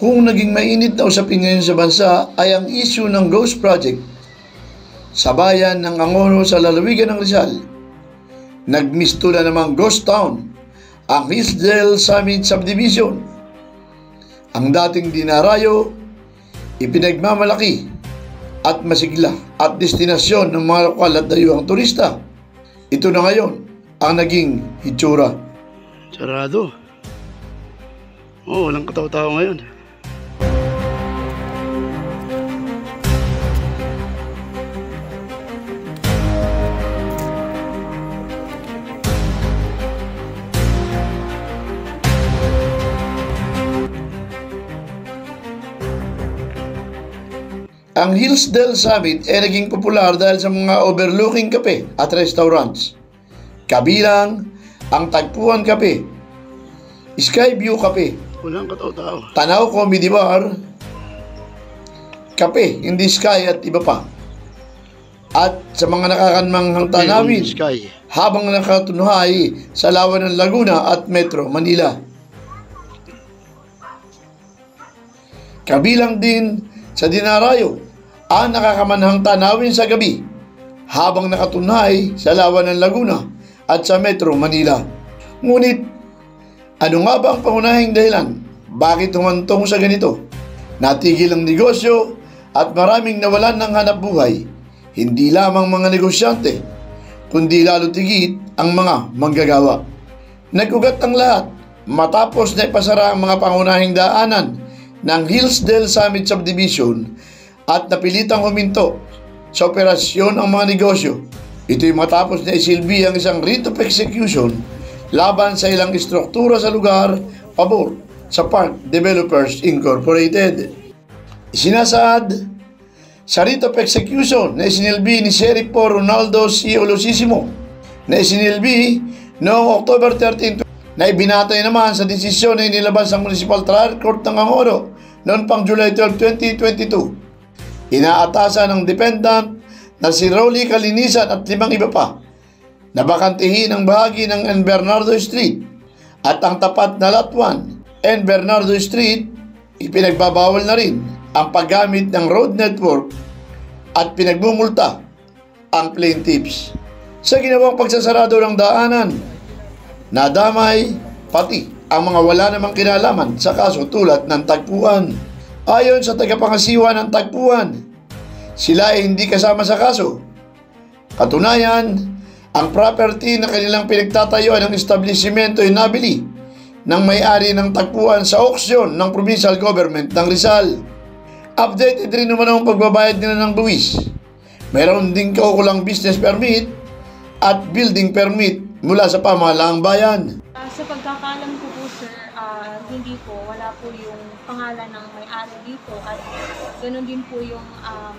Kung naging mainit na usapin ngayon sa bansa ay ang issue ng Ghost Project sa bayan ng Angono sa lalawigan ng Rizal. Nagmistula namang ghost town ang Hillsdale Summit Subdivision. Ang dating dinarayo, ipinagmamalaki at masigla at destinasyon ng mga lokal at dayuhang turista. Ito na ngayon ang naging hitsura. Sarado. Walang katawa-tawa ngayon. Ang Hillsdale Summit ay naging popular dahil sa mga overlooking kape at restaurants. Kabilang ang Tagpuan Kape, Skyview Kape, Walang katawa-tawa, Tanaw Comedy Bar, Kape in the Sky at iba pa. At sa mga nakakanmanghang tanawin habang nakatunhay sa lawa ng Laguna at Metro Manila. Kabilang din sa dinarayo ang nakakamanhang tanawin sa gabi habang nakatunhay sa lawa ng Laguna at sa Metro Manila. Ngunit, ano nga ba ang pangunahing dahilan? Bakit humantong sa ganito? Natigil ang negosyo at maraming nawalan ng hanap buhay. Hindi lamang mga negosyante, kundi lalo tigit ang mga manggagawa. Nag-ugat ang lahat matapos na ipasara ang mga pangunahing daanan ng Hillsdale Summit Subdivision at napilitang huminto sa operasyon ang mga negosyo. Ito'y matapos na isilbi ang isang writ of execution laban sa ilang istruktura sa lugar pabor sa Park Developers Incorporated. Isinasaad sa writ of execution na isinilbi ni Sheriff Ronaldo C. Olosisimo na isinilbi noong October 13, na ibinatay naman sa desisyon na inilabas ng Municipal Trial Court ng Angono noon pang July 12, 2022. Inaatasan ng defendant na si Rolly Kalinisan at 5 iba pa na bakantihin ang bahagi ng N. Bernardo Street at ang tapat na Lot 1 N. Bernardo Street. Ipinagbabawal na rin ang paggamit ng road network at pinagbumulta ang plaintiffs. Sa ginawang pagsasarado ng daanan, nadamay pati ang mga wala namang kinalaman sa kaso tulad ng Tagpuan. Ayon sa tagapangasiwa ng Tagpuan, sila ay hindi kasama sa kaso. Katunayan, ang property na kanilang pinagtatayuan ng establishmento ay nabili ng may-ari ng Tagpuan sa auksyon ng provincial government ng Rizal. Updated rin naman ang pagbabayad nila ng buwis. Mayroon ding kaukulang business permit at building permit mula sa pamahalaang bayan. Sa pagkakaalam ko po sir, hindi po, wala po yung pangalan ng may-ari dito at ganoon din po yung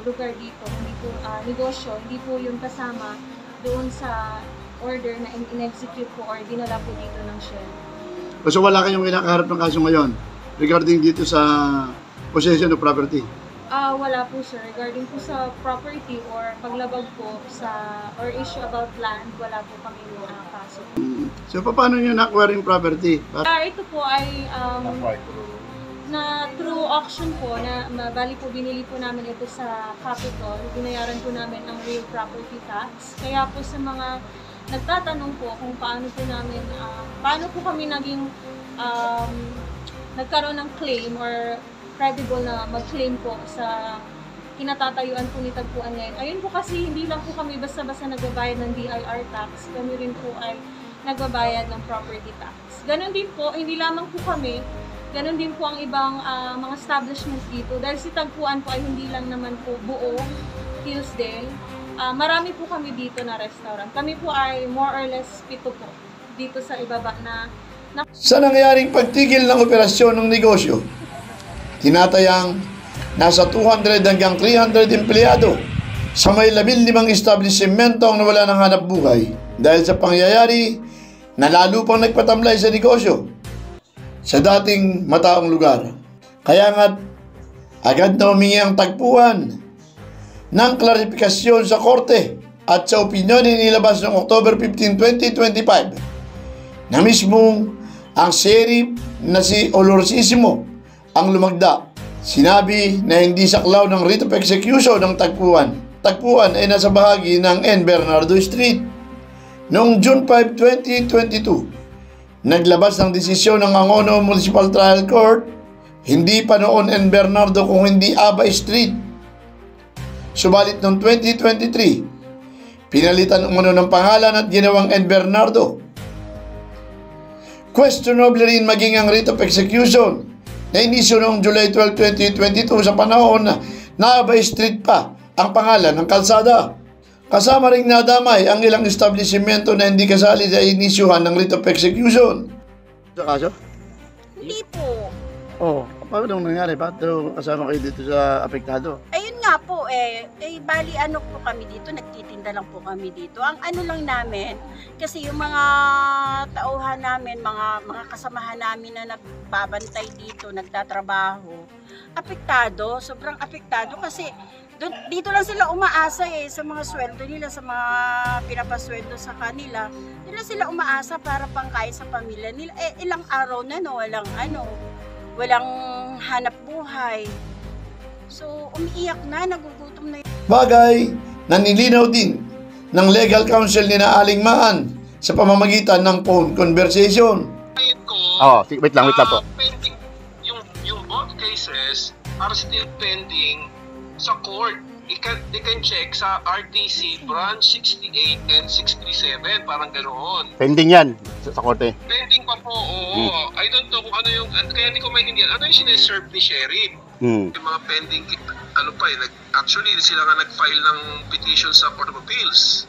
lugar dito, hindi po negosyo, hindi po yung kasama doon sa order na in-execute po or dinala po dito ng Shell. So wala kayong kinakaharap ng kaso ngayon regarding dito sa possession of property? Wala po sir. Regarding po sa property or paglabag po sa or issue about land, wala po kami kaso. So paano nyo na-acquire yung property? Ito po ay na through auction po, na bali po binili po namin ito sa Capitol. Binayaran po namin ang real property tax. Kaya po sa mga nagtatanong po kung paano po namin, paano po kami naging nagkaroon ng claim or credible na mag-claim po sa kinatatayuan po ni Tagpuan ngayon. Ayun po kasi hindi lang po kami basta-basta nagbabayad ng DIR tax, kami rin po ay nagbabayad ng property tax. Ganon din po, hindi lamang po kami, ganon din po ang ibang mga establishments dito. Dahil si Tagpuan po ay hindi lang naman po buo Hillsdale. Marami po kami dito na restaurant. Kami po ay more or less 7 po dito sa ibaba na Sa nangyaring pagtigil ng operasyon ng negosyo, tinatayang nasa 200 hanggang 300 empleyado sa may 15 establishmento ang nawala ng hanap buhay dahil sa pangyayari na lalo pang nagpatamlay sa negosyo sa dating mataong lugar. Kaya nga agad na humingi ang Tagpuan ng klarifikasyon sa korte at sa opinyon nilabas noong October 15, 2025 na mismong ang sheriff na si Olosisimo ang lumagda. Sinabi na hindi saklaw ng writ of execution ng tagpuan. Tagpuan ay nasa bahagi ng N. Bernardo Street. Noong June 5, 2022, naglabas ng desisyon ng Angono Municipal Trial Court, hindi pa noon N. Bernardo kung hindi Aba Street. Subalit noong 2023, pinalitan umano ng pangalan at ginawang N. Bernardo. Questionable rin maging ang writ of execution na inisyo noong July 12, 2022 sa panahon na Aba Street pa ang pangalan ng kalsada. Kasama ring nadamay ang ilang establishmento na hindi kasali sa inisyuhan ng writ of execution. Sa kaso? Hindi po. Oo. Paano nung nangyari? Bakit kasama kayo dito sa apektado? Ayun nga po bali ano po kami dito, nagtitinda lang po kami dito. Ang ano lang namin, kasi yung mga tauhan namin, mga kasamahan namin na nagbabantay dito, nagtatrabaho, apektado, sobrang apektado kasi dito lang sila umaasa sa mga sweldo nila, sa mga pinapasweldo sa kanila. Dito lang sila umaasa para pangkain sa pamilya nila. Ilang araw na walang hanap buhay. So, umiiyak na, nagugutom na. Bagay na nilinaw din ng legal counsel ni Aling Maan sa pamamagitan ng phone conversation. Wait lang po. Pending, yung both cases are still pending sa court. They can check sa RTC branch 68 and 637, parang ganoon. Pending yan sa korte. Pending pa po, oo. I don't know kung ano yung, kaya hindi ko maintindihan, ano yung sineserve ni Sheriff? Yung mga pending, actually sila nga nag-file ng petition sa Court of Appeals.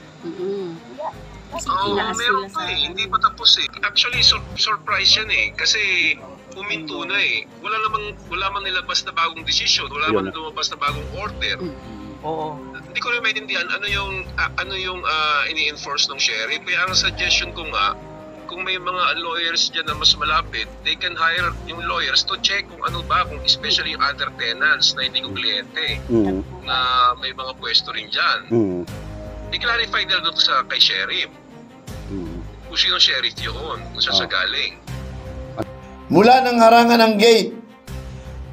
Meron pa hindi pa tapos Actually, surprise yan kasi huminto na wala man nilabas na bagong decision, wala man lumabas na bagong order. Oo. Hindi ko rin maintindihan ano yung ini-enforce ng sheriff. Kaya ang suggestion ko nga, kung may mga lawyers dyan na mas malapit, they can hire yung lawyers to check kung ano ba, kung especially yung other tenants na hindi ko kliyente, na may mga pwesto rin dyan. I-clarify nila doon kay sheriff. Kung sino sheriff yun, kung saan sa galing. Mula ng harangan ng gate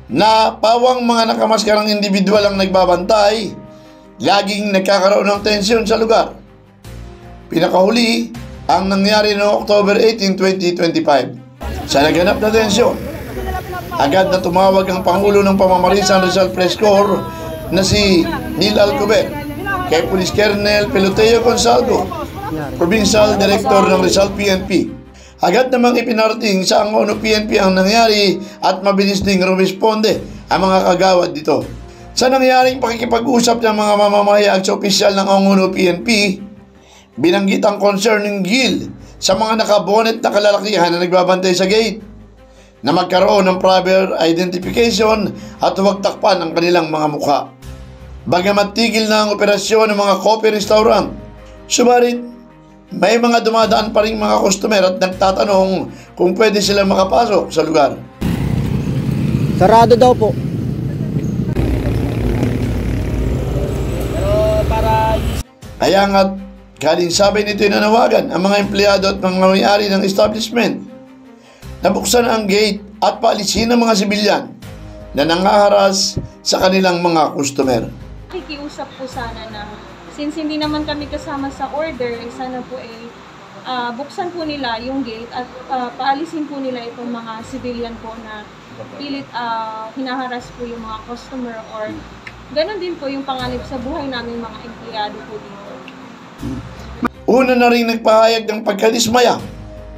na pawang mga nakamaskarang individual ang nagbabantay, laging nagkakaroon ng tensyon sa lugar. Pinakahuli ang nangyari noong October 18, 2025. Sa naganap na tensyon, agad na tumawag ang Pangulo ng Pamamarisan Rizal Press Corps na si Neil Alcover kay Police Colonel Peloteo Gonzalo, Provincial Director ng Rizal PNP. Agad namang ipinarating sa Angono PNP ang nangyari at mabilis ding rumisponde ang mga kagawad dito. Sa nangyaring pakikipag-usap ng mga mamamahayag sa opisyal ng Angono PNP, binanggit ang concern ng GIL sa mga nakabonet na kalalakihan na nagbabantay sa gate na magkaroon ng proper identification at huwag takpan ang kanilang mga mukha. Bagamat tigil na ang operasyon ng mga coffee restaurant, subalit may mga dumadaan pa rin mga customer at nagtatanong kung pwede sila makapasok sa lugar. Sarado daw po. Kaya nga't kalinsabay nito nanawagan ang mga empleyado at mga may-ari ng establishment na buksan ang gate at paalisin ang mga sibilyan na nangaharas sa kanilang mga customer. Nakikiusap po sana na since hindi naman kami kasama sa order, sana po buksan po nila yung gate at paalisin po nila itong mga civilian po na pilit hinaharas po yung mga customer or ganon din po yung panganib sa buhay namin mga empleyado po dito. Una na rin nagpahayag ng pagkadismaya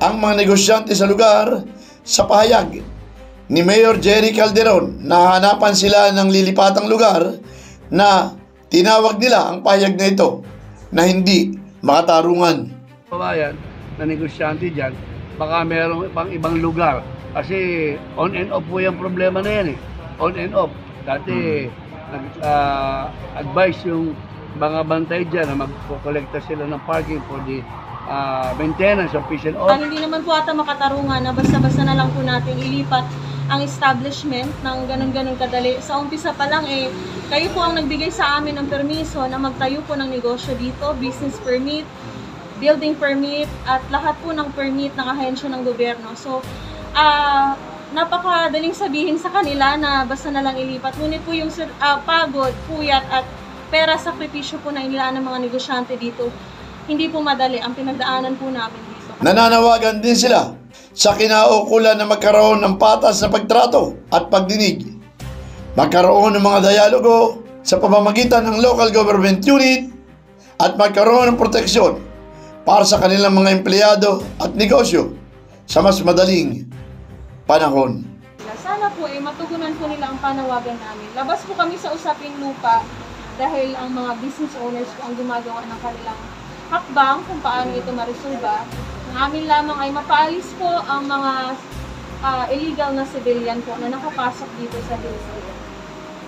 ang mga negosyante sa lugar sa pahayag ni Mayor Jerry Calderon na hanapan sila ng lilipatang lugar na tinawag nila ang pahayag na ito na hindi makatarungan. Kabayan na negosyante dyan, baka mayroong pang ibang lugar. Kasi on and off po yung problema na yan On and off. Dati nag-advise yung mga bantay dyan na magko-collecta sila ng parking for the maintenance of fish and oil. Hindi naman po ata makatarungan na basta-basta na lang po natin ilipat ang establishment ng ganun-ganun kadali. Sa umpisa pa lang kayo po ang nagbigay sa amin ng permiso na magtayo po ng negosyo dito, business permit, building permit, at lahat po ng permit ng ahensya ng gobyerno. So, napakadaling sabihin sa kanila na basta na lang ilipat. Ngunit po yung pagod, puyat at pera sakripisyo po na inilaan ng mga negosyante dito, hindi po madali ang pinagdaanan po namin dito. Nananawagan din sila sa kinaukulan na magkaroon ng patas na pagtrato at pagdinig. Magkaroon ng mga dialogo sa pamamagitan ng local government unit at magkaroon ng proteksyon para sa kanilang mga empleyado at negosyo sa mas madaling panahon. Sana po matugunan po nila ang panawagan namin. Labas po kami sa usaping lupa dahil ang mga business owners po ang gumagawa ng kanilang hakbang kung paano ito marisolba. Ang amin lamang ay mapaalis po ang mga illegal na civilian po na nakapasok dito sa Hillsdale.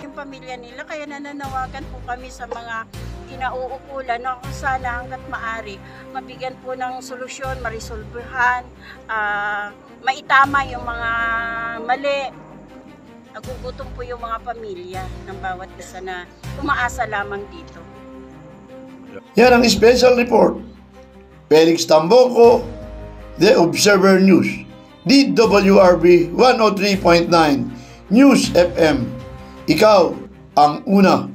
Yung pamilya nila, kaya nananawagan po kami sa mga kinauukulan na kung sana hanggat maaari mabigyan po ng solusyon, marisolbuhan, maitama yung mga mali. Nagugutom po yung mga pamilya ng bawat isa na umaasa lamang dito. Yan ang special report. Felix Tambongco, The Observer News, DWRB 103.9 News FM. Ikaw ang una.